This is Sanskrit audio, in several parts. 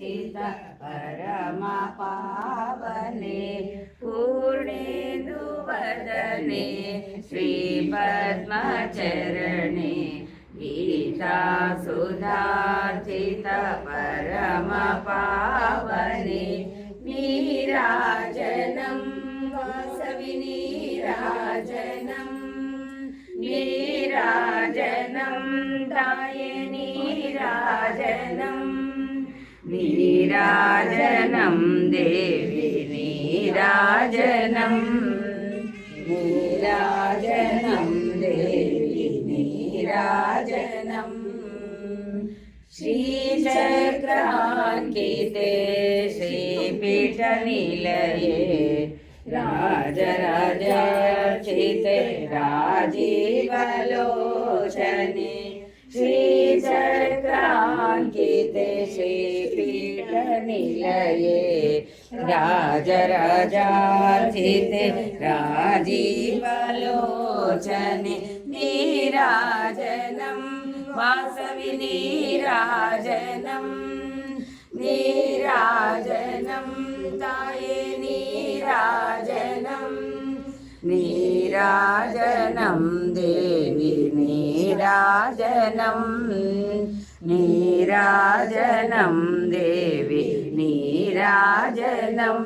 चित परम पावने पूर्णेन्दुवदने श्रीपद्मचरणे गीता सुधार्चित परम पावने नीराजनं वासवि नीराजनं नीराजनं दाये नीराजनं नीराजनं देवी नीराजनं नीराजनं देवी नीराजनं श्रीचक्राङ्किते श्रीपीठनिलये राजराजार्चिते राजीवलोचने श्रीचक्राङ्किते श्रीपीठनिलये राजराजार्चिते राजीवलोचने नीराजनं वासवि नीराजनं नीराजनं ताये नीराजनं नीराजनं देवी नीराजनं नीराजनं देवी नीराजनं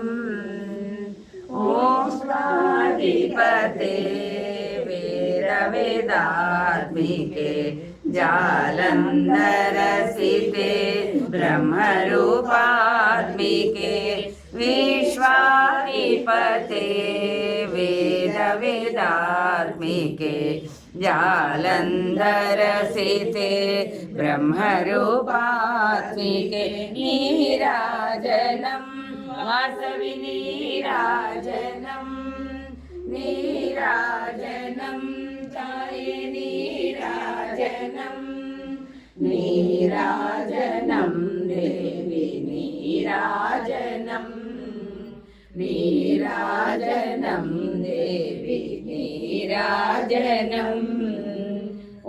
ओंकाराधिपते वेदवेदात्मिके जालन्धरसिते ब्रह्मरूपात्मिके विश्वाधिपते वेदवेदात्मिके जालन्धरसिते ब्रह्मरूपात्मिके नीराजनं वासवि नीराजनं नीराजनं ताये नीराजनं नीराजनं देवी नीराजनं नीराजनं देवी नीराजनं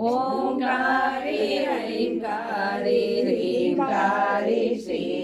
ओंकारि ऐंकारि ह्रींकारि श्री